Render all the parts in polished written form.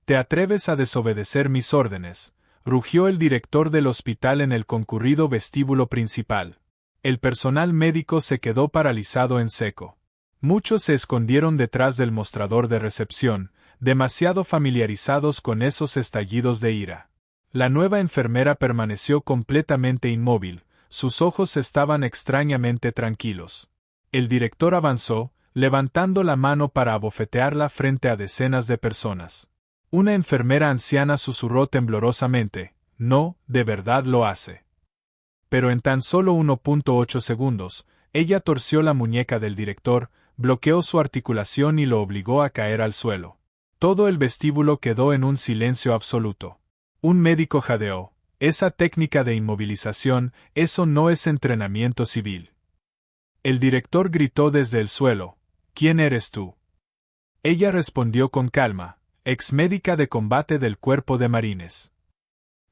¿Te atreves a desobedecer mis órdenes?, rugió el director del hospital en el concurrido vestíbulo principal. El personal médico se quedó paralizado en seco. Muchos se escondieron detrás del mostrador de recepción, demasiado familiarizados con esos estallidos de ira. La nueva enfermera permaneció completamente inmóvil, sus ojos estaban extrañamente tranquilos. El director avanzó, levantando la mano para abofetearla frente a decenas de personas. Una enfermera anciana susurró temblorosamente: «No, de verdad lo hace». Pero en tan solo 1.8 segundos, ella torció la muñeca del director, bloqueó su articulación y lo obligó a caer al suelo. Todo el vestíbulo quedó en un silencio absoluto. Un médico jadeó: «Esa técnica de inmovilización, eso no es entrenamiento civil». El director gritó desde el suelo: «¿Quién eres tú?». Ella respondió con calma: «Ex médica de combate del Cuerpo de Marines».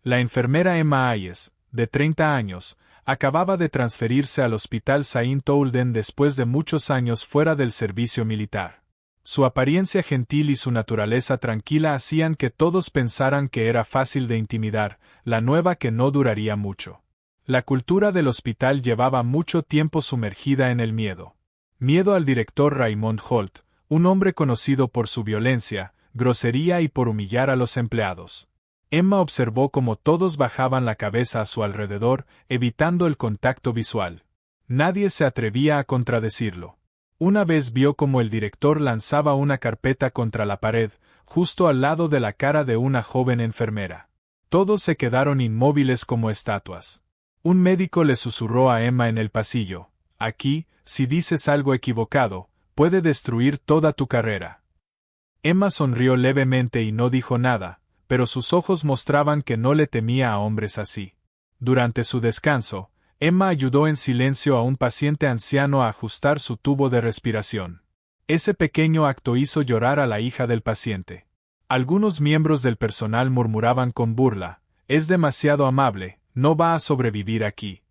La enfermera Emma Hayes, de 30 años, acababa de transferirse al Hospital Saint-Oulden después de muchos años fuera del servicio militar. Su apariencia gentil y su naturaleza tranquila hacían que todos pensaran que era fácil de intimidar, la nueva que no duraría mucho. La cultura del hospital llevaba mucho tiempo sumergida en el miedo. Miedo al director Raymond Holt, un hombre conocido por su violencia, grosería y por humillar a los empleados. Emma observó cómo todos bajaban la cabeza a su alrededor, evitando el contacto visual. Nadie se atrevía a contradecirlo. Una vez vio cómo el director lanzaba una carpeta contra la pared, justo al lado de la cara de una joven enfermera. Todos se quedaron inmóviles como estatuas. Un médico le susurró a Emma en el pasillo: «Aquí, si dices algo equivocado, puede destruir toda tu carrera». Emma sonrió levemente y no dijo nada, pero sus ojos mostraban que no le temía a hombres así. Durante su descanso, Emma ayudó en silencio a un paciente anciano a ajustar su tubo de respiración. Ese pequeño acto hizo llorar a la hija del paciente. Algunos miembros del personal murmuraban con burla: «Es demasiado amable, no va a sobrevivir aquí».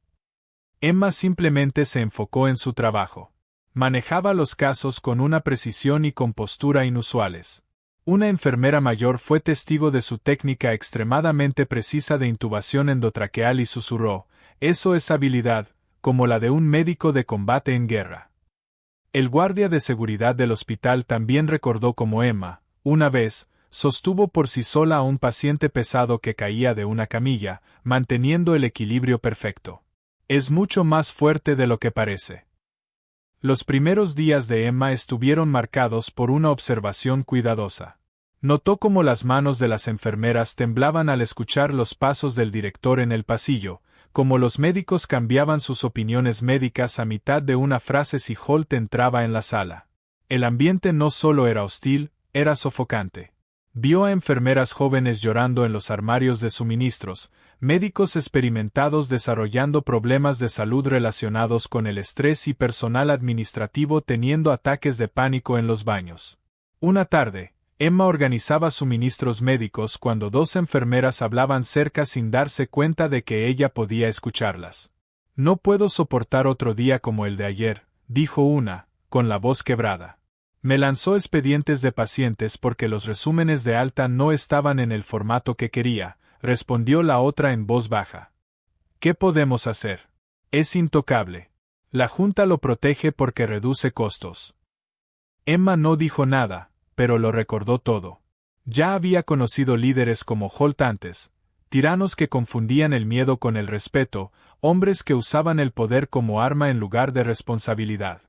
Emma simplemente se enfocó en su trabajo. Manejaba los casos con una precisión y compostura inusuales. Una enfermera mayor fue testigo de su técnica extremadamente precisa de intubación endotraqueal y susurró: «Eso es habilidad, como la de un médico de combate en guerra». El guardia de seguridad del hospital también recordó cómo Emma, una vez, sostuvo por sí sola a un paciente pesado que caía de una camilla, manteniendo el equilibrio perfecto. Es mucho más fuerte de lo que parece. Los primeros días de Emma estuvieron marcados por una observación cuidadosa. Notó cómo las manos de las enfermeras temblaban al escuchar los pasos del director en el pasillo, cómo los médicos cambiaban sus opiniones médicas a mitad de una frase si Holt entraba en la sala. El ambiente no solo era hostil, era sofocante. Vio a enfermeras jóvenes llorando en los armarios de suministros, médicos experimentados desarrollando problemas de salud relacionados con el estrés y personal administrativo teniendo ataques de pánico en los baños. Una tarde, Emma organizaba suministros médicos cuando dos enfermeras hablaban cerca sin darse cuenta de que ella podía escucharlas. «No puedo soportar otro día como el de ayer», dijo una, con la voz quebrada. «Me lanzó expedientes de pacientes porque los resúmenes de alta no estaban en el formato que quería», respondió la otra en voz baja. «¿Qué podemos hacer? Es intocable. La Junta lo protege porque reduce costos». Emma no dijo nada, pero lo recordó todo. Ya había conocido líderes como Holt antes, tiranos que confundían el miedo con el respeto, hombres que usaban el poder como arma en lugar de responsabilidad.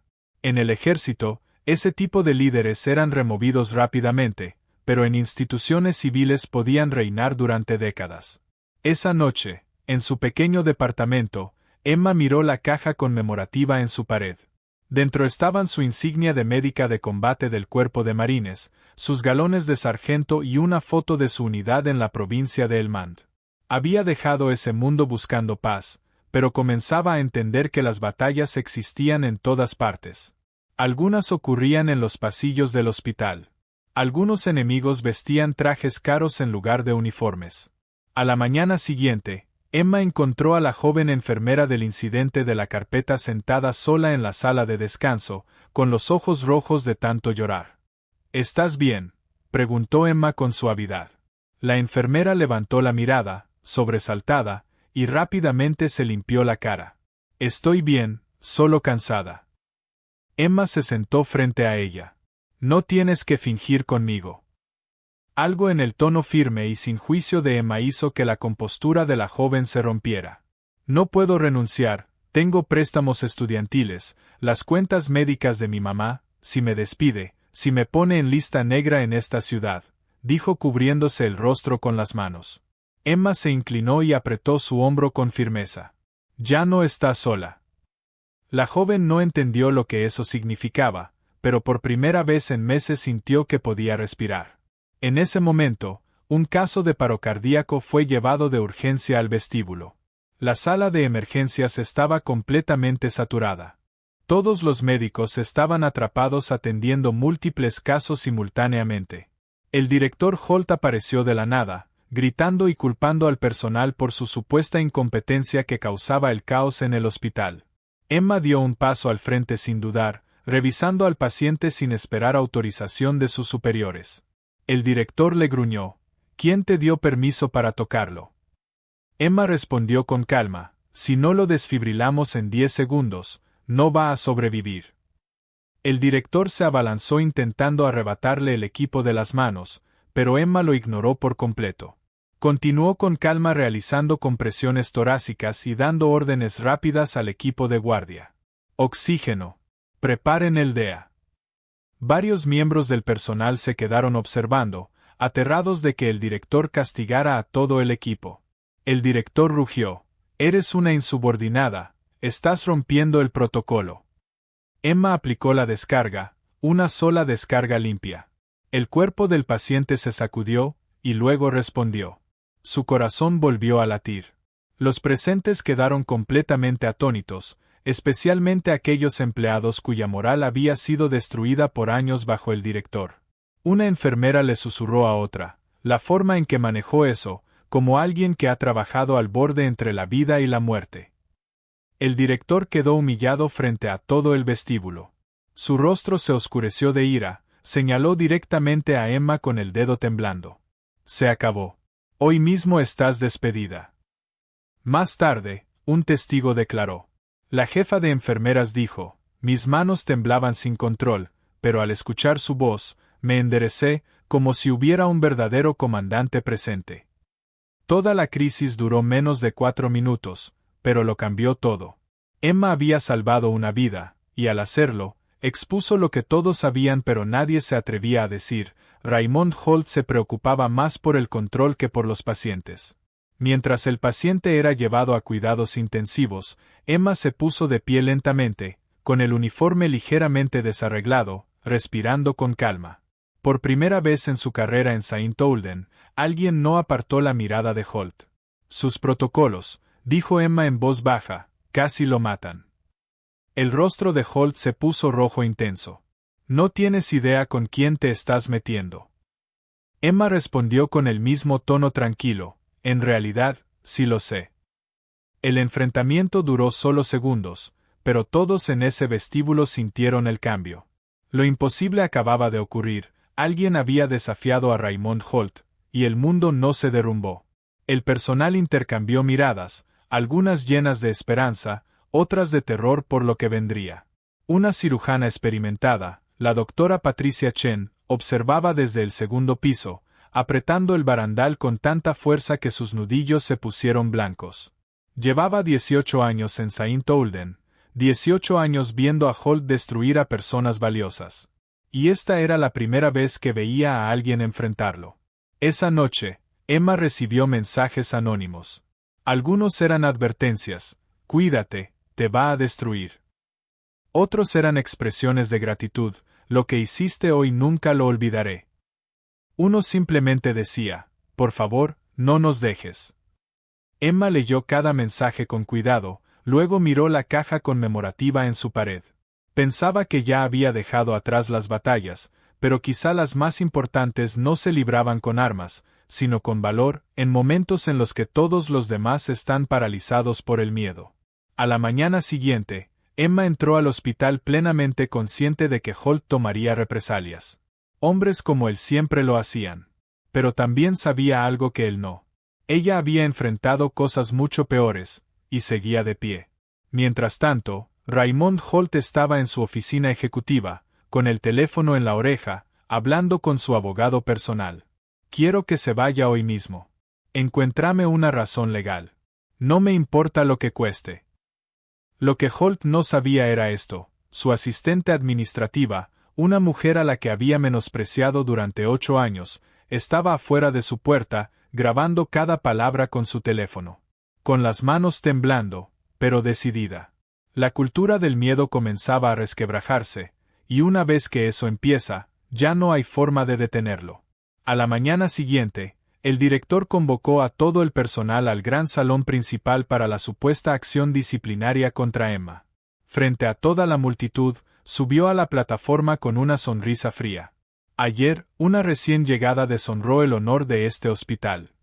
En el ejército, ese tipo de líderes eran removidos rápidamente, pero en instituciones civiles podían reinar durante décadas. Esa noche, en su pequeño departamento, Emma miró la caja conmemorativa en su pared. Dentro estaban su insignia de médica de combate del Cuerpo de Marines, sus galones de sargento y una foto de su unidad en la provincia de Helmand. Había dejado ese mundo buscando paz, pero comenzaba a entender que las batallas existían en todas partes. Algunas ocurrían en los pasillos del hospital. Algunos enemigos vestían trajes caros en lugar de uniformes. A la mañana siguiente, Emma encontró a la joven enfermera del incidente de la carpeta sentada sola en la sala de descanso, con los ojos rojos de tanto llorar. «¿Estás bien?», preguntó Emma con suavidad. La enfermera levantó la mirada, sobresaltada, y rápidamente se limpió la cara. Estoy bien, solo cansada. Emma se sentó frente a ella. No tienes que fingir conmigo. Algo en el tono firme y sin juicio de Emma hizo que la compostura de la joven se rompiera. No puedo renunciar, tengo préstamos estudiantiles, las cuentas médicas de mi mamá, si me despide, si me pone en lista negra en esta ciudad, dijo cubriéndose el rostro con las manos. Emma se inclinó y apretó su hombro con firmeza. Ya no estás sola. La joven no entendió lo que eso significaba, pero por primera vez en meses sintió que podía respirar. En ese momento, un caso de paro cardíaco fue llevado de urgencia al vestíbulo. La sala de emergencias estaba completamente saturada. Todos los médicos estaban atrapados atendiendo múltiples casos simultáneamente. El director Holt apareció de la nada, gritando y culpando al personal por su supuesta incompetencia que causaba el caos en el hospital. Emma dio un paso al frente sin dudar, revisando al paciente sin esperar autorización de sus superiores. El director le gruñó. ¿Quién te dio permiso para tocarlo? Emma respondió con calma. Si no lo desfibrilamos en 10 segundos, no va a sobrevivir. El director se abalanzó intentando arrebatarle el equipo de las manos, pero Emma lo ignoró por completo. Continuó con calma realizando compresiones torácicas y dando órdenes rápidas al equipo de guardia. Oxígeno. Preparen el DEA. Varios miembros del personal se quedaron observando, aterrados de que el director castigara a todo el equipo. El director rugió. Eres una insubordinada, estás rompiendo el protocolo. Emma aplicó la descarga, una sola descarga limpia. El cuerpo del paciente se sacudió, y luego respondió. Su corazón volvió a latir. Los presentes quedaron completamente atónitos, especialmente aquellos empleados cuya moral había sido destruida por años bajo el director. Una enfermera le susurró a otra, la forma en que manejó eso, como alguien que ha trabajado al borde entre la vida y la muerte. El director quedó humillado frente a todo el vestíbulo. Su rostro se oscureció de ira, señaló directamente a Emma con el dedo temblando. Se acabó. Hoy mismo estás despedida. Más tarde, un testigo declaró. La jefa de enfermeras dijo, mis manos temblaban sin control, pero al escuchar su voz, me enderecé, como si hubiera un verdadero comandante presente. Toda la crisis duró menos de 4 minutos, pero lo cambió todo. Emma había salvado una vida, y al hacerlo, expuso lo que todos sabían pero nadie se atrevía a decir. Raymond Holt se preocupaba más por el control que por los pacientes. Mientras el paciente era llevado a cuidados intensivos, Emma se puso de pie lentamente, con el uniforme ligeramente desarreglado, respirando con calma. Por primera vez en su carrera en St. Olden, alguien no apartó la mirada de Holt. Sus protocolos, dijo Emma en voz baja, casi lo matan. El rostro de Holt se puso rojo intenso. No tienes idea con quién te estás metiendo. Emma respondió con el mismo tono tranquilo, en realidad, sí lo sé. El enfrentamiento duró solo segundos, pero todos en ese vestíbulo sintieron el cambio. Lo imposible acababa de ocurrir, alguien había desafiado a Raymond Holt, y el mundo no se derrumbó. El personal intercambió miradas, algunas llenas de esperanza, otras de terror por lo que vendría. Una cirujana experimentada, la doctora Patricia Chen, observaba desde el segundo piso, apretando el barandal con tanta fuerza que sus nudillos se pusieron blancos. Llevaba 18 años en St. Olden, 18 años viendo a Holt destruir a personas valiosas. Y esta era la primera vez que veía a alguien enfrentarlo. Esa noche, Emma recibió mensajes anónimos. Algunos eran advertencias, cuídate, te va a destruir. Otros eran expresiones de gratitud, lo que hiciste hoy nunca lo olvidaré. Uno simplemente decía, por favor, no nos dejes. Emma leyó cada mensaje con cuidado, luego miró la caja conmemorativa en su pared. Pensaba que ya había dejado atrás las batallas, pero quizá las más importantes no se libraban con armas, sino con valor, en momentos en los que todos los demás están paralizados por el miedo. A la mañana siguiente, Emma entró al hospital plenamente consciente de que Holt tomaría represalias. Hombres como él siempre lo hacían. Pero también sabía algo que él no. Ella había enfrentado cosas mucho peores, y seguía de pie. Mientras tanto, Raymond Holt estaba en su oficina ejecutiva, con el teléfono en la oreja, hablando con su abogado personal. Quiero que se vaya hoy mismo. Encuéntrame una razón legal. No me importa lo que cueste. Lo que Holt no sabía era esto: su asistente administrativa, una mujer a la que había menospreciado durante 8 años, estaba afuera de su puerta, grabando cada palabra con su teléfono. Con las manos temblando, pero decidida. La cultura del miedo comenzaba a resquebrajarse, y una vez que eso empieza, ya no hay forma de detenerlo. A la mañana siguiente, el director convocó a todo el personal al gran salón principal para la supuesta acción disciplinaria contra Emma. Frente a toda la multitud, subió a la plataforma con una sonrisa fría. Ayer, una recién llegada deshonró el honor de este hospital.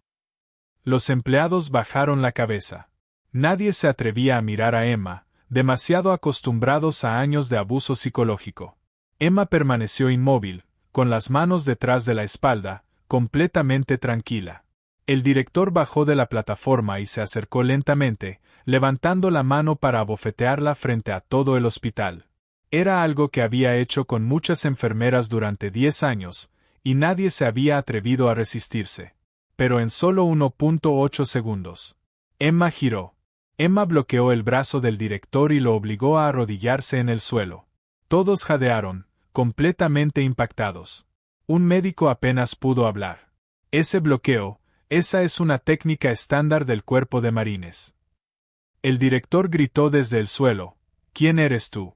Los empleados bajaron la cabeza. Nadie se atrevía a mirar a Emma, demasiado acostumbrados a años de abuso psicológico. Emma permaneció inmóvil, con las manos detrás de la espalda, completamente tranquila. El director bajó de la plataforma y se acercó lentamente, levantando la mano para abofetearla frente a todo el hospital. Era algo que había hecho con muchas enfermeras durante 10 años, y nadie se había atrevido a resistirse. Pero en solo 1.8 segundos. Emma giró. Emma bloqueó el brazo del director y lo obligó a arrodillarse en el suelo. Todos jadearon, completamente impactados. Un médico apenas pudo hablar. Ese bloqueo, esa es una técnica estándar del cuerpo de marines. El director gritó desde el suelo: ¿Quién eres tú?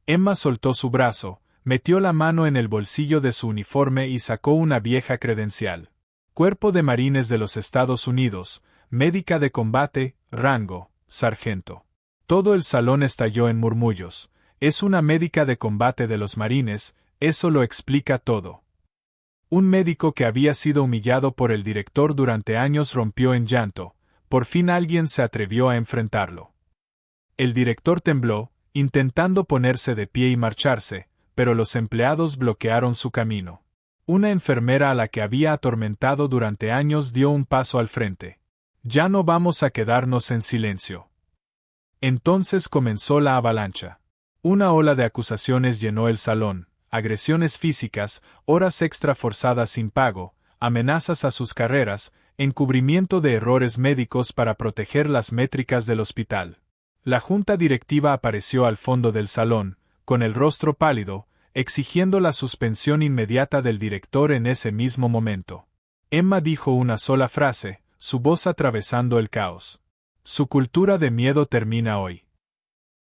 Emma soltó su brazo, metió la mano en el bolsillo de su uniforme y sacó una vieja credencial. Cuerpo de Marines de los Estados Unidos, médica de combate, rango, sargento. Todo el salón estalló en murmullos. Es una médica de combate de los Marines, eso lo explica todo. Un médico que había sido humillado por el director durante años rompió en llanto. Por fin alguien se atrevió a enfrentarlo. El director tembló, intentando ponerse de pie y marcharse, pero los empleados bloquearon su camino. Una enfermera a la que había atormentado durante años dio un paso al frente. Ya no vamos a quedarnos en silencio. Entonces comenzó la avalancha. Una ola de acusaciones llenó el salón: agresiones físicas, horas extra forzadas sin pago, amenazas a sus carreras, encubrimiento de errores médicos para proteger las métricas del hospital. La junta directiva apareció al fondo del salón, con el rostro pálido, exigiendo la suspensión inmediata del director en ese mismo momento. Emma dijo una sola frase, su voz atravesando el caos: Su cultura de miedo termina hoy.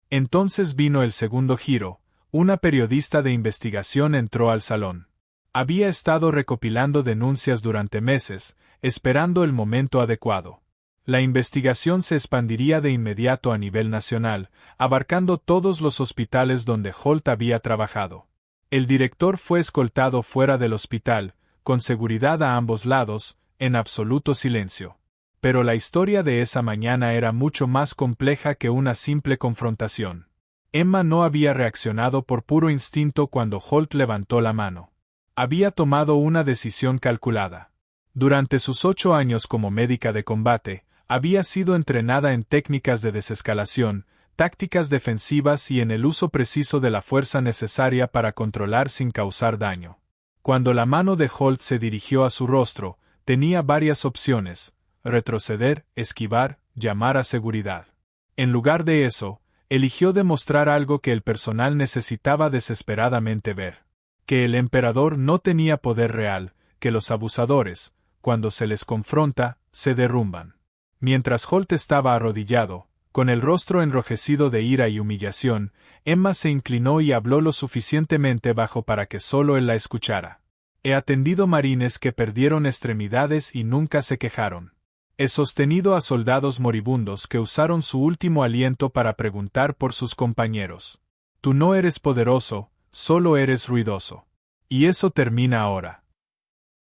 Entonces vino el segundo giro. Una periodista de investigación entró al salón. Había estado recopilando denuncias durante meses, esperando el momento adecuado. La investigación se expandiría de inmediato a nivel nacional, abarcando todos los hospitales donde Holt había trabajado. El director fue escoltado fuera del hospital, con seguridad a ambos lados, en absoluto silencio. Pero la historia de esa mañana era mucho más compleja que una simple confrontación. Emma no había reaccionado por puro instinto cuando Holt levantó la mano. Había tomado una decisión calculada. Durante sus 8 años como médica de combate, había sido entrenada en técnicas de desescalación, tácticas defensivas y en el uso preciso de la fuerza necesaria para controlar sin causar daño. Cuando la mano de Holt se dirigió a su rostro, tenía varias opciones: retroceder, esquivar, llamar a seguridad. En lugar de eso, eligió demostrar algo que el personal necesitaba desesperadamente ver: que el emperador no tenía poder real, que los abusadores, cuando se les confronta, se derrumban. Mientras Holt estaba arrodillado, con el rostro enrojecido de ira y humillación, Emma se inclinó y habló lo suficientemente bajo para que solo él la escuchara. He atendido marines que perdieron extremidades y nunca se quejaron. He sostenido a soldados moribundos que usaron su último aliento para preguntar por sus compañeros. Tú no eres poderoso, solo eres ruidoso. Y eso termina ahora.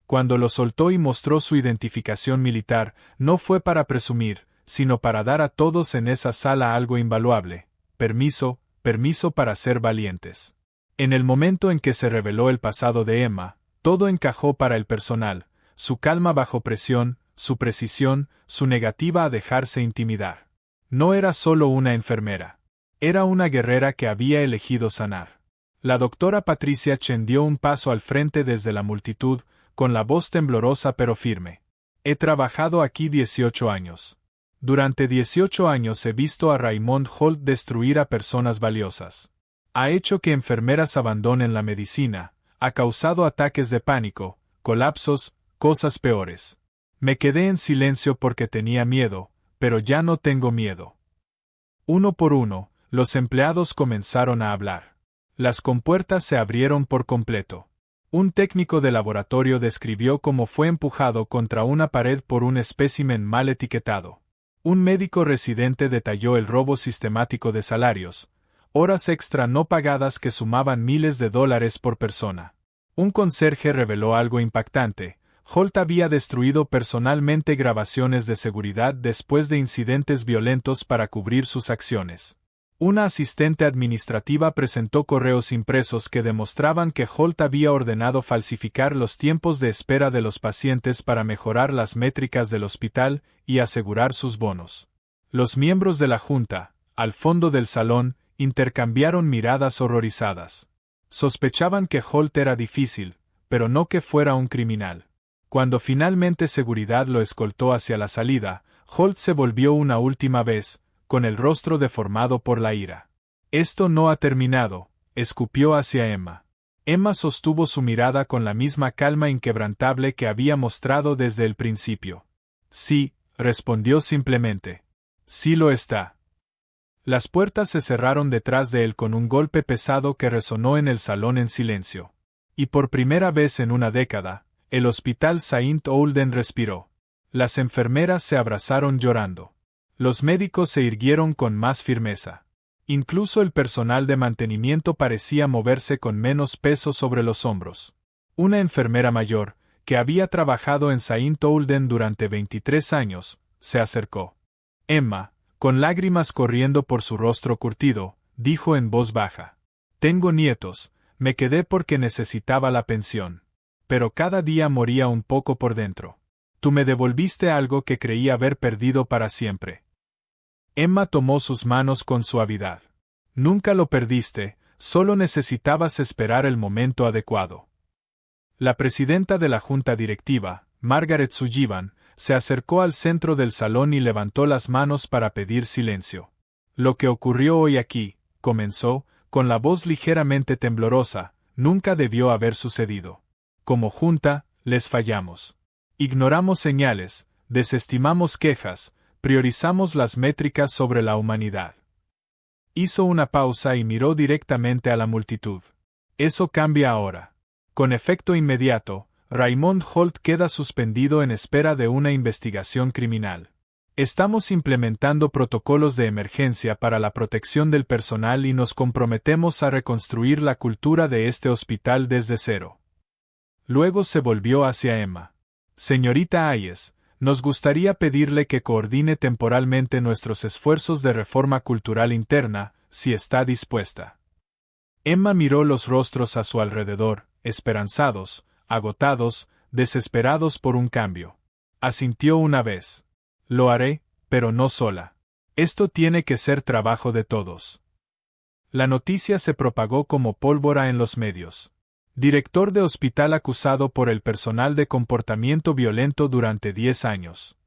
Cuando lo soltó y mostró su identificación militar, no fue para presumir, sino para dar a todos en esa sala algo invaluable: permiso para ser valientes. En el momento en que se reveló el pasado de Emma, todo encajó para el personal, su calma bajo presión, su precisión, su negativa a dejarse intimidar. No era solo una enfermera. Era una guerrera que había elegido sanar. La doctora Patricia Chen dio un paso al frente desde la multitud, con la voz temblorosa pero firme. He trabajado aquí 18 años. Durante 18 años he visto a Raymond Holt destruir a personas valiosas. Ha hecho que enfermeras abandonen la medicina, ha causado ataques de pánico, colapsos, cosas peores. Me quedé en silencio porque tenía miedo, pero ya no tengo miedo. Uno por uno, los empleados comenzaron a hablar. Las compuertas se abrieron por completo. Un técnico de laboratorio describió cómo fue empujado contra una pared por un espécimen mal etiquetado. Un médico residente detalló el robo sistemático de salarios, horas extra no pagadas que sumaban miles de dólares por persona. Un conserje reveló algo impactante. Holt había destruido personalmente grabaciones de seguridad después de incidentes violentos para cubrir sus acciones. Una asistente administrativa presentó correos impresos que demostraban que Holt había ordenado falsificar los tiempos de espera de los pacientes para mejorar las métricas del hospital y asegurar sus bonos. Los miembros de la junta, al fondo del salón, intercambiaron miradas horrorizadas. Sospechaban que Holt era difícil, pero no que fuera un criminal. Cuando finalmente seguridad lo escoltó hacia la salida, Holt se volvió una última vez, con el rostro deformado por la ira. Esto no ha terminado, escupió hacia Emma. Emma sostuvo su mirada con la misma calma inquebrantable que había mostrado desde el principio. Sí, respondió simplemente. Sí lo está. Las puertas se cerraron detrás de él con un golpe pesado que resonó en el salón en silencio. Y por primera vez en una década, el hospital Saint Olden respiró. Las enfermeras se abrazaron llorando. Los médicos se irguieron con más firmeza. Incluso el personal de mantenimiento parecía moverse con menos peso sobre los hombros. Una enfermera mayor, que había trabajado en Saint Olden durante 23 años, se acercó. Emma, con lágrimas corriendo por su rostro curtido, dijo en voz baja. Tengo nietos, me quedé porque necesitaba la pensión. Pero cada día moría un poco por dentro. Tú me devolviste algo que creí haber perdido para siempre. Emma tomó sus manos con suavidad. Nunca lo perdiste, solo necesitabas esperar el momento adecuado. La presidenta de la junta directiva, Margaret Sullivan, se acercó al centro del salón y levantó las manos para pedir silencio. Lo que ocurrió hoy aquí, comenzó, con la voz ligeramente temblorosa, nunca debió haber sucedido. Como junta, les fallamos. Ignoramos señales, desestimamos quejas, priorizamos las métricas sobre la humanidad. Hizo una pausa y miró directamente a la multitud. Eso cambia ahora. Con efecto inmediato, Raymond Holt queda suspendido en espera de una investigación criminal. Estamos implementando protocolos de emergencia para la protección del personal y nos comprometemos a reconstruir la cultura de este hospital desde cero. Luego se volvió hacia Emma. Señorita Hayes, nos gustaría pedirle que coordine temporalmente nuestros esfuerzos de reforma cultural interna, si está dispuesta. Emma miró los rostros a su alrededor, esperanzados, agotados, desesperados por un cambio. Asintió una vez. Lo haré, pero no sola. Esto tiene que ser trabajo de todos. La noticia se propagó como pólvora en los medios. Director de hospital acusado por el personal de comportamiento violento durante 10 años.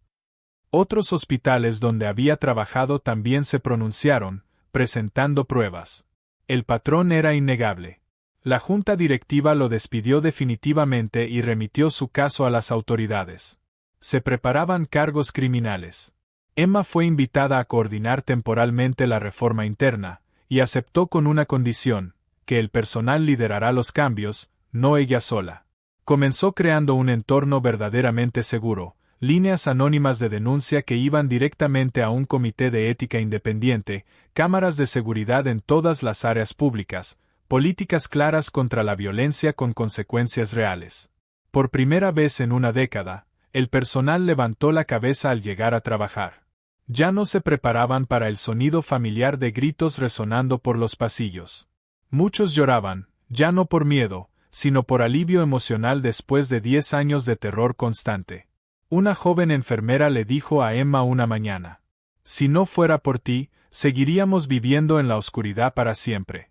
Otros hospitales donde había trabajado también se pronunciaron, presentando pruebas. El patrón era innegable. La junta directiva lo despidió definitivamente y remitió su caso a las autoridades. Se preparaban cargos criminales. Emma fue invitada a coordinar temporalmente la reforma interna, y aceptó con una condición, que el personal liderará los cambios, no ella sola. Comenzó creando un entorno verdaderamente seguro, líneas anónimas de denuncia que iban directamente a un comité de ética independiente, cámaras de seguridad en todas las áreas públicas, políticas claras contra la violencia con consecuencias reales. Por primera vez en una década, el personal levantó la cabeza al llegar a trabajar. Ya no se preparaban para el sonido familiar de gritos resonando por los pasillos. Muchos lloraban, Ya no por miedo, sino por alivio emocional después de 10 años de terror constante. Una joven enfermera le dijo a Emma una mañana: «Si no fuera por ti, seguiríamos viviendo en la oscuridad para siempre».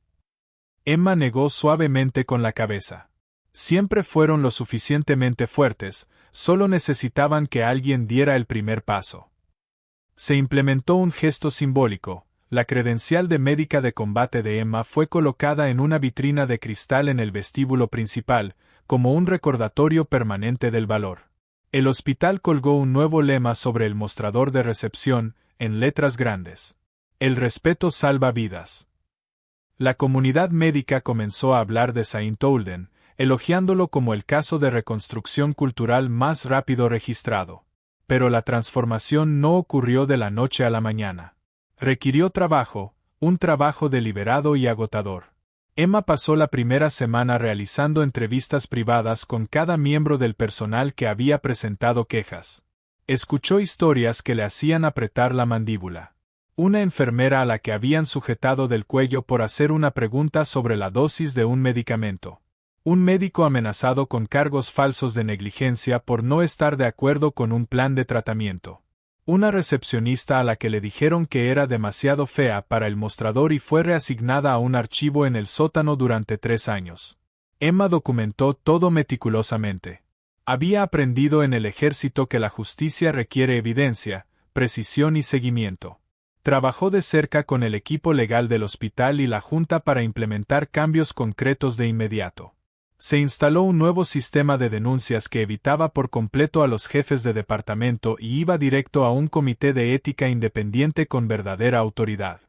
Emma negó suavemente con la cabeza. Siempre fueron lo suficientemente fuertes, solo necesitaban que alguien diera el primer paso. Se implementó un gesto simbólico. La credencial de médica de combate de Emma fue colocada en una vitrina de cristal en el vestíbulo principal, como un recordatorio permanente del valor. El hospital colgó un nuevo lema sobre el mostrador de recepción, en letras grandes: «El respeto salva vidas». La comunidad médica comenzó a hablar de Saint Olden, elogiándolo como el caso de reconstrucción cultural más rápido registrado. Pero la transformación no ocurrió de la noche a la mañana. Requirió trabajo, un trabajo deliberado y agotador. Emma pasó la primera semana realizando entrevistas privadas con cada miembro del personal que había presentado quejas. Escuchó historias que le hacían apretar la mandíbula. Una enfermera a la que habían sujetado del cuello por hacer una pregunta sobre la dosis de un medicamento. Un médico amenazado con cargos falsos de negligencia por no estar de acuerdo con un plan de tratamiento. Una recepcionista a la que le dijeron que era demasiado fea para el mostrador y fue reasignada a un archivo en el sótano durante 3 años. Emma documentó todo meticulosamente. Había aprendido en el ejército que la justicia requiere evidencia, precisión y seguimiento. Trabajó de cerca con el equipo legal del hospital y la junta para implementar cambios concretos de inmediato. Se instaló un nuevo sistema de denuncias que evitaba por completo a los jefes de departamento y iba directo a un comité de ética independiente con verdadera autoridad.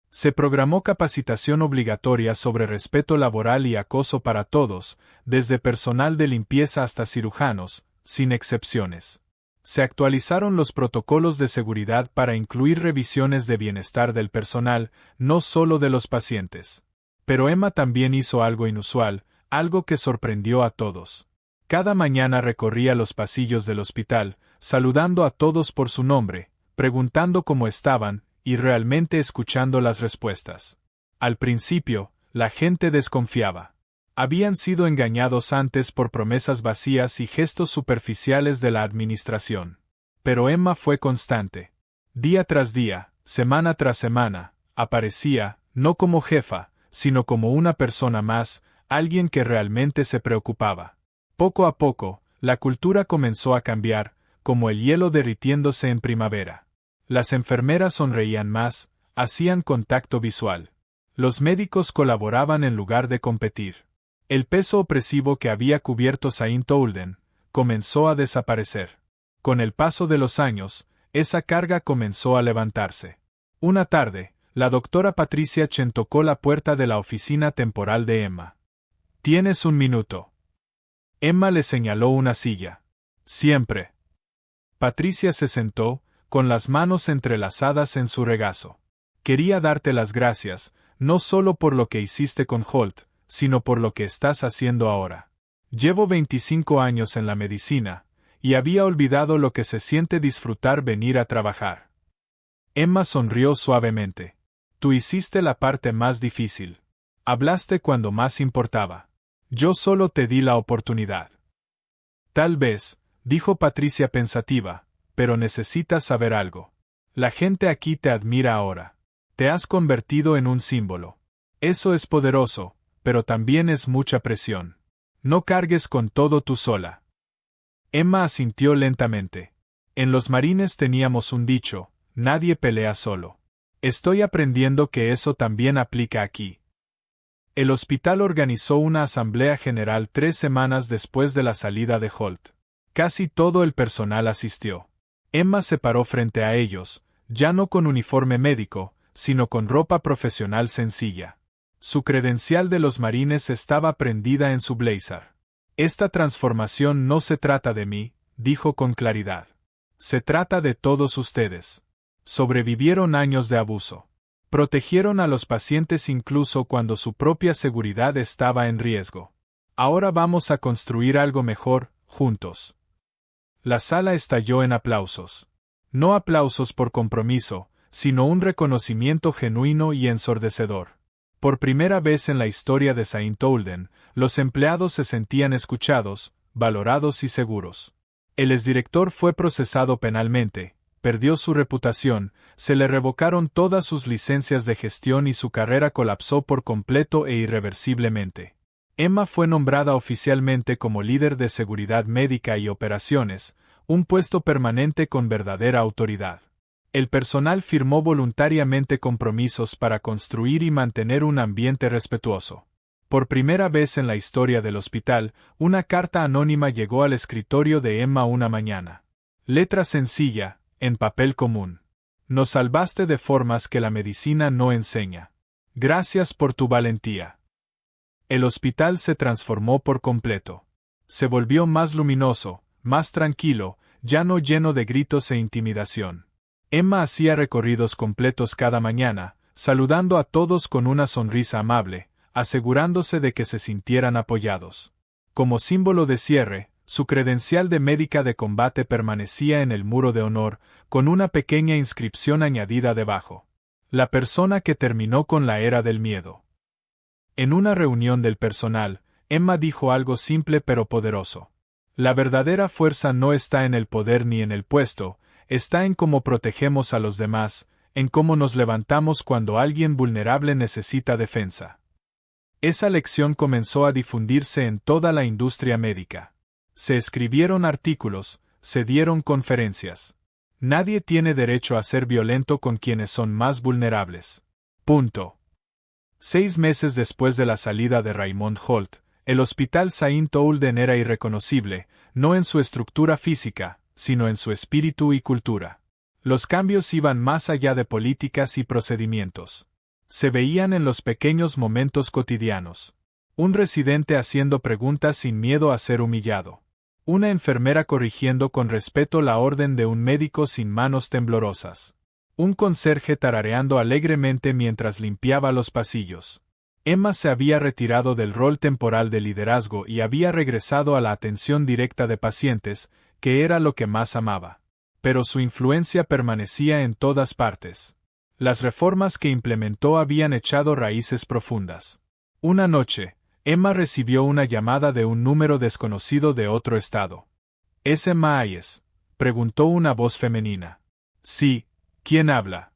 Se programó capacitación obligatoria sobre respeto laboral y acoso para todos, desde personal de limpieza hasta cirujanos, sin excepciones. Se actualizaron los protocolos de seguridad para incluir revisiones de bienestar del personal, no solo de los pacientes. Pero Emma también hizo algo inusual, algo que sorprendió a todos. Cada mañana recorría los pasillos del hospital, saludando a todos por su nombre, preguntando cómo estaban, y realmente escuchando las respuestas. Al principio, la gente desconfiaba. Habían sido engañados antes por promesas vacías y gestos superficiales de la administración. Pero Emma fue constante. Día tras día, semana tras semana, aparecía, no como jefa, sino como una persona más, alguien que realmente se preocupaba. Poco a poco, la cultura comenzó a cambiar, como el hielo derritiéndose en primavera. Las enfermeras sonreían más, hacían contacto visual. Los médicos colaboraban en lugar de competir. El peso opresivo que había cubierto Saint Olden comenzó a desaparecer. Con el paso de los años, esa carga comenzó a levantarse. Una tarde, la doctora Patricia Chen tocó la puerta de la oficina temporal de Emma. «Tienes un minuto». Emma le señaló una silla. «Siempre». Patricia se sentó, con las manos entrelazadas en su regazo. «Quería darte las gracias, no solo por lo que hiciste con Holt, sino por lo que estás haciendo ahora. Llevo 25 años en la medicina, y había olvidado lo que se siente disfrutar venir a trabajar». Emma sonrió suavemente. «Tú hiciste la parte más difícil. Hablaste cuando más importaba. Yo solo te di la oportunidad». «Tal vez», dijo Patricia pensativa, «pero necesitas saber algo. La gente aquí te admira ahora. Te has convertido en un símbolo. Eso es poderoso, pero también es mucha presión. No cargues con todo tú sola». Emma asintió lentamente. En los marines teníamos un dicho: nadie pelea solo. Estoy aprendiendo que eso también aplica aquí. El hospital organizó una asamblea general 3 semanas después de la salida de Holt. Casi todo el personal asistió. Emma se paró frente a ellos, ya no con uniforme médico, sino con ropa profesional sencilla. Su credencial de los marines estaba prendida en su blazer. «Esta transformación no se trata de mí», dijo con claridad. «Se trata de todos ustedes. Sobrevivieron años de abuso. Protegieron a los pacientes incluso cuando su propia seguridad estaba en riesgo. Ahora vamos a construir algo mejor, juntos». La sala estalló en aplausos. No aplausos por compromiso, sino un reconocimiento genuino y ensordecedor. Por primera vez en la historia de St. Olden, los empleados se sentían escuchados, valorados y seguros. El exdirector fue procesado penalmente, perdió su reputación, se le revocaron todas sus licencias de gestión y su carrera colapsó por completo e irreversiblemente. Emma fue nombrada oficialmente como líder de seguridad médica y operaciones, un puesto permanente con verdadera autoridad. El personal firmó voluntariamente compromisos para construir y mantener un ambiente respetuoso. Por primera vez en la historia del hospital, una carta anónima llegó al escritorio de Emma una mañana. Letra sencilla, en papel común. Nos salvaste de formas que la medicina no enseña. Gracias por tu valentía. El hospital se transformó por completo. Se volvió más luminoso, más tranquilo, ya no lleno de gritos e intimidación. Emma hacía recorridos completos cada mañana, saludando a todos con una sonrisa amable, asegurándose de que se sintieran apoyados. Como símbolo de cierre, su credencial de médica de combate permanecía en el muro de honor, con una pequeña inscripción añadida debajo. La persona que terminó con la era del miedo. En una reunión del personal, Emma dijo algo simple pero poderoso. La verdadera fuerza no está en el poder ni en el puesto, está en cómo protegemos a los demás, en cómo nos levantamos cuando alguien vulnerable necesita defensa. Esa lección comenzó a difundirse en toda la industria médica. Se escribieron artículos, se dieron conferencias. Nadie tiene derecho a ser violento con quienes son más vulnerables. Punto. 6 meses después de la salida de Raymond Holt, el Hospital St. Olden era irreconocible, no en su estructura física, sino en su espíritu y cultura. Los cambios iban más allá de políticas y procedimientos. Se veían en los pequeños momentos cotidianos. Un residente haciendo preguntas sin miedo a ser humillado. Una enfermera corrigiendo con respeto la orden de un médico sin manos temblorosas. Un conserje tarareando alegremente mientras limpiaba los pasillos. Emma se había retirado del rol temporal de liderazgo y había regresado a la atención directa de pacientes, que era lo que más amaba. Pero su influencia permanecía en todas partes. Las reformas que implementó habían echado raíces profundas. Una noche, Emma recibió una llamada de un número desconocido de otro estado. ¿Es Emma Hayes?, preguntó una voz femenina. Sí, ¿quién habla?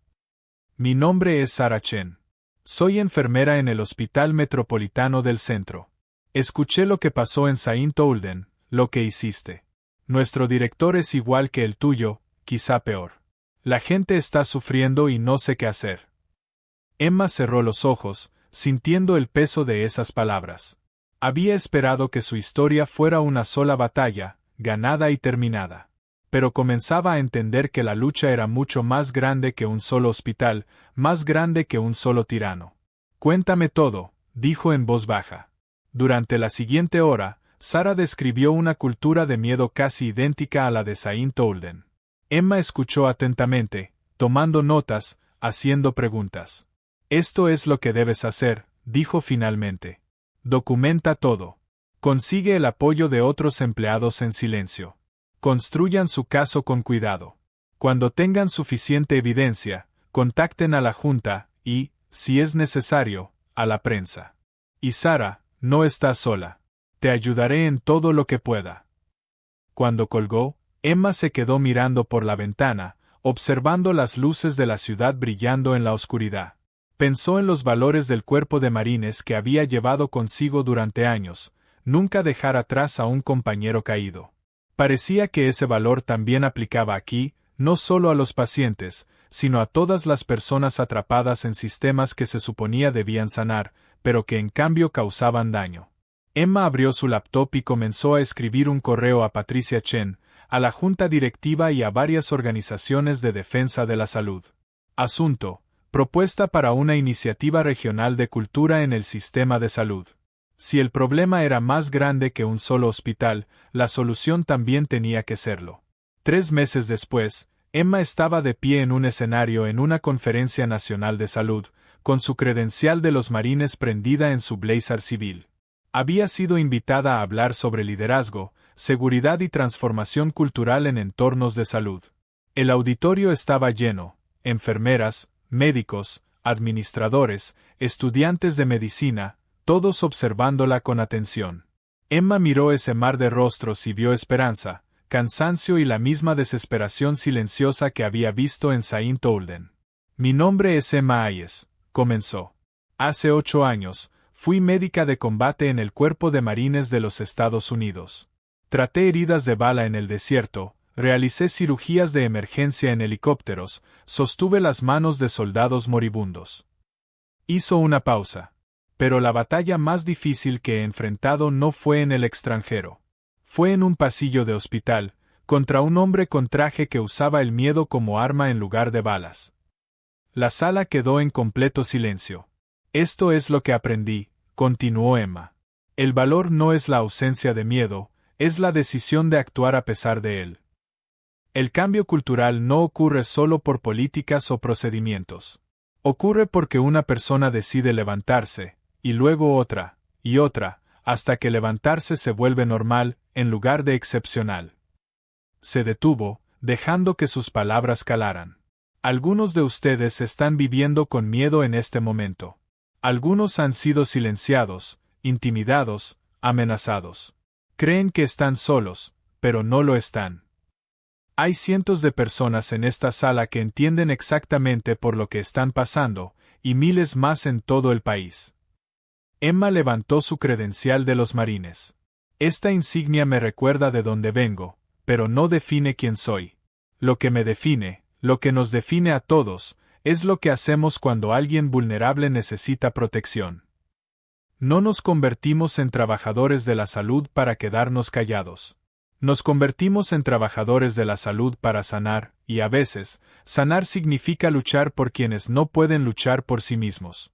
Mi nombre es Sarah Chen. Soy enfermera en el Hospital Metropolitano del Centro. Escuché lo que pasó en St. Olden, lo que hiciste. Nuestro director es igual que el tuyo, quizá peor. La gente está sufriendo y no sé qué hacer. Emma cerró los ojos, sintiendo el peso de esas palabras. Había esperado que su historia fuera una sola batalla, ganada y terminada. Pero comenzaba a entender que la lucha era mucho más grande que un solo hospital, más grande que un solo tirano. Cuéntame todo, dijo en voz baja. Durante la siguiente hora, Sarah describió una cultura de miedo casi idéntica a la de St. Olden. Emma escuchó atentamente, tomando notas, haciendo preguntas. Esto es lo que debes hacer, dijo finalmente. Documenta todo. Consigue el apoyo de otros empleados en silencio. Construyan su caso con cuidado. Cuando tengan suficiente evidencia, contacten a la Junta y, si es necesario, a la prensa. Y Sarah, no estás sola. Te ayudaré en todo lo que pueda. Cuando colgó, Emma se quedó mirando por la ventana, observando las luces de la ciudad brillando en la oscuridad. Pensó en los valores del cuerpo de marines que había llevado consigo durante años, nunca dejar atrás a un compañero caído. Parecía que ese valor también aplicaba aquí, no solo a los pacientes, sino a todas las personas atrapadas en sistemas que se suponía debían sanar, pero que en cambio causaban daño. Emma abrió su laptop y comenzó a escribir un correo a Patricia Chen, a la junta directiva y a varias organizaciones de defensa de la salud. Asunto: propuesta para una iniciativa regional de cultura en el sistema de salud. Si el problema era más grande que un solo hospital, la solución también tenía que serlo. 3 meses después, Emma estaba de pie en un escenario en una conferencia nacional de salud, con su credencial de los marines prendida en su blazer civil. Había sido invitada a hablar sobre liderazgo, seguridad y transformación cultural en entornos de salud. El auditorio estaba lleno: enfermeras, médicos, administradores, estudiantes de medicina, todos observándola con atención. Emma miró ese mar de rostros y vio esperanza, cansancio y la misma desesperación silenciosa que había visto en Saint Olden. Mi nombre es Emma Hayes, comenzó. Hace 8 años, fui médica de combate en el Cuerpo de Marines de los Estados Unidos. Traté heridas de bala en el desierto, realicé cirugías de emergencia en helicópteros, sostuve las manos de soldados moribundos. Hizo una pausa. Pero la batalla más difícil que he enfrentado no fue en el extranjero. Fue en un pasillo de hospital, contra un hombre con traje que usaba el miedo como arma en lugar de balas. La sala quedó en completo silencio. Esto es lo que aprendí, continuó Emma. El valor no es la ausencia de miedo, es la decisión de actuar a pesar de él. El cambio cultural no ocurre solo por políticas o procedimientos. Ocurre porque una persona decide levantarse, y luego otra, y otra, hasta que levantarse se vuelve normal, en lugar de excepcional. Se detuvo, dejando que sus palabras calaran. Algunos de ustedes están viviendo con miedo en este momento. Algunos han sido silenciados, intimidados, amenazados. Creen que están solos, pero no lo están. Hay cientos de personas en esta sala que entienden exactamente por lo que están pasando, y miles más en todo el país. Emma levantó su credencial de los marines. Esta insignia me recuerda de dónde vengo, pero no define quién soy. Lo que me define, lo que nos define a todos, es lo que hacemos cuando alguien vulnerable necesita protección. No nos convertimos en trabajadores de la salud para quedarnos callados. Nos convertimos en trabajadores de la salud para sanar, y a veces, sanar significa luchar por quienes no pueden luchar por sí mismos.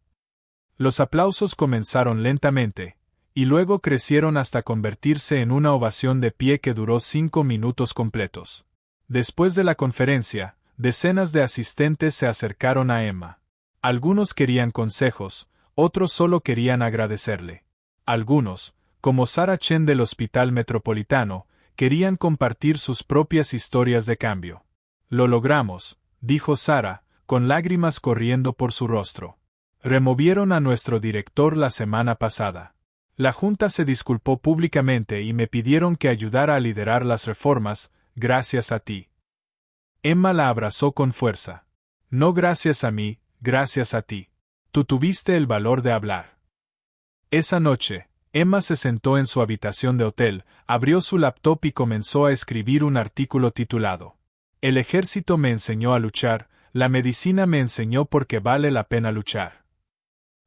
Los aplausos comenzaron lentamente, y luego crecieron hasta convertirse en una ovación de pie que duró 5 minutos completos. Después de la conferencia, decenas de asistentes se acercaron a Emma. Algunos querían consejos, otros solo querían agradecerle. Algunos, como Sarah Chen del Hospital Metropolitano, querían compartir sus propias historias de cambio. Lo logramos, dijo Sarah, con lágrimas corriendo por su rostro. Removieron a nuestro director la semana pasada. La Junta se disculpó públicamente y me pidieron que ayudara a liderar las reformas, gracias a ti. Emma la abrazó con fuerza. No gracias a mí, gracias a ti. Tú tuviste el valor de hablar. Esa noche, Emma se sentó en su habitación de hotel, abrió su laptop y comenzó a escribir un artículo titulado El ejército me enseñó a luchar, la medicina me enseñó por qué vale la pena luchar.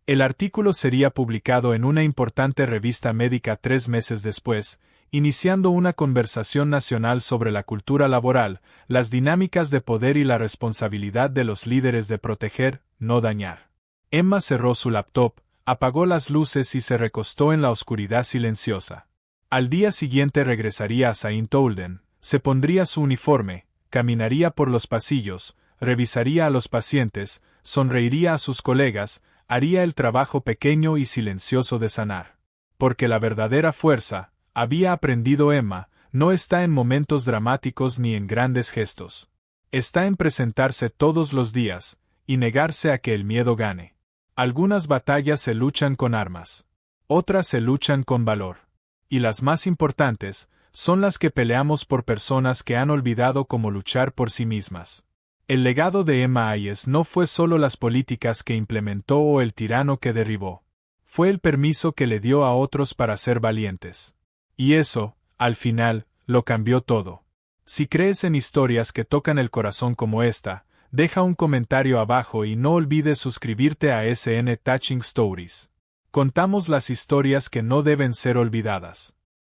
El artículo sería publicado en una importante revista médica 3 meses después, iniciando una conversación nacional sobre la cultura laboral, las dinámicas de poder y la responsabilidad de los líderes de proteger, no dañar. Emma cerró su laptop, apagó las luces y se recostó en la oscuridad silenciosa. Al día siguiente regresaría a Saint Olden, se pondría su uniforme, caminaría por los pasillos, revisaría a los pacientes, sonreiría a sus colegas, haría el trabajo pequeño y silencioso de sanar. Porque la verdadera fuerza, había aprendido Emma, no está en momentos dramáticos ni en grandes gestos. Está en presentarse todos los días, y negarse a que el miedo gane. Algunas batallas se luchan con armas. Otras se luchan con valor. Y las más importantes, son las que peleamos por personas que han olvidado cómo luchar por sí mismas. El legado de Emma Hayes no fue solo las políticas que implementó o el tirano que derribó. Fue el permiso que le dio a otros para ser valientes. Y eso, al final, lo cambió todo. Si crees en historias que tocan el corazón como esta, deja un comentario abajo y no olvides suscribirte a SN Touching Stories. Contamos las historias que no deben ser olvidadas.